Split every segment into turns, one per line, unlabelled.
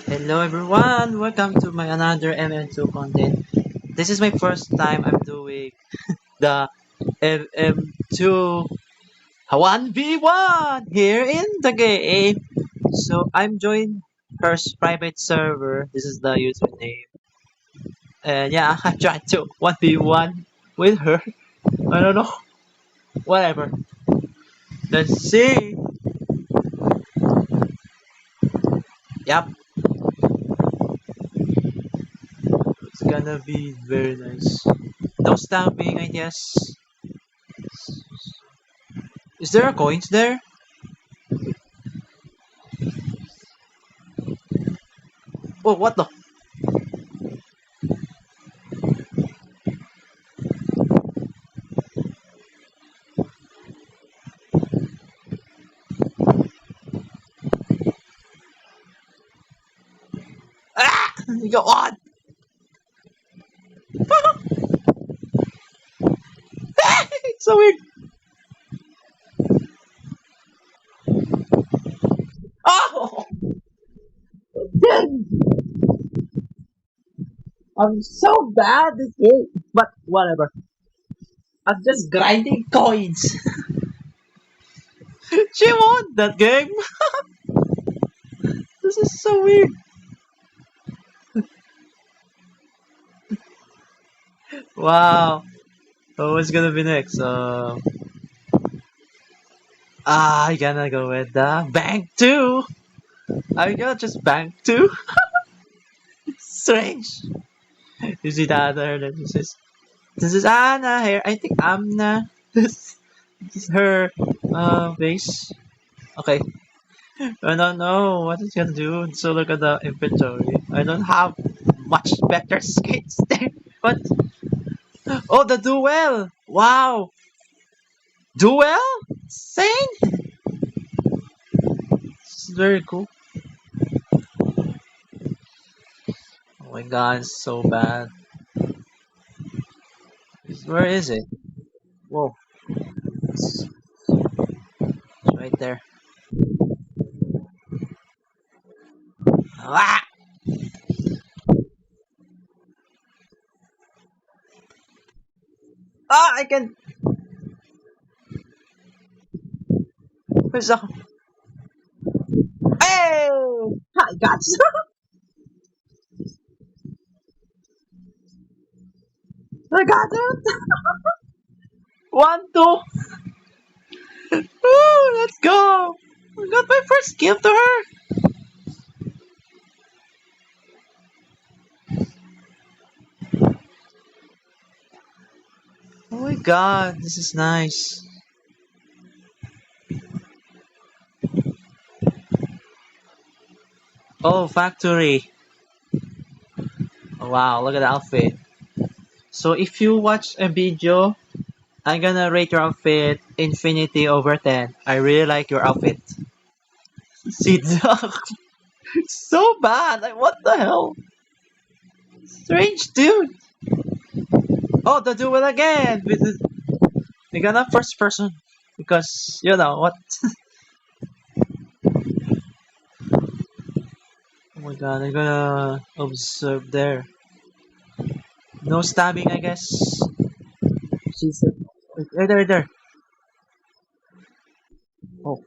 Hello everyone, welcome to my another MN2 content. This is my first time I'm doing the MM2 1v1 here in the game. So I'm joined her private server. This is the username. And yeah, I'm trying to 1v1 with her. I don't know. Whatever. Let's see. Yep, it's gonna be very nice. No stabbing, I guess. Is there a coins there? Oh, what the? Ah! Go on! It's so weird. Oh! Dang! I'm so bad this game. But whatever. I'm just grinding coins. She won that game. This is so weird. Wow. So what's gonna be next? I gonna go with the bank two. I gonna just bank two. Strange. You see the other? This is Anna here. I think Amna. This is her face. Okay. I don't know what it's gonna do. So look at the inventory. I don't have much better skates there. But oh, the duel! Wow, duel! Insane! This is very cool. Oh my god, it's so bad. Where is it? Whoa, it's right there. Ah! Ah! I can. Where's the? Hey! I got you. I got it. One, two. Ooh, let's go. I got my first gift to her. Oh my god, this is nice. Oh, factory. Oh, wow, look at the outfit. So if you watch a video, I'm gonna rate your outfit infinity over 10. I really like your outfit. See, so bad. Like, what the hell? Strange dude. Oh, the duel again. We're gonna first person because you know what? Oh my god, I'm gonna observe there. No stabbing, I guess. She's right there, right there. Oh,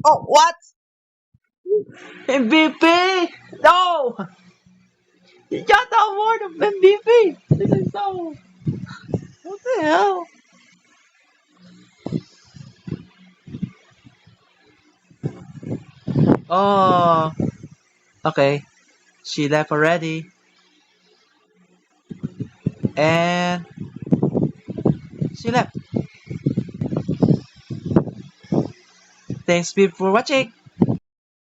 oh, what? MVP! No! You got the award of MVP! This is so. What the hell? Oh, okay. She left already. And she left. Thanks people for watching.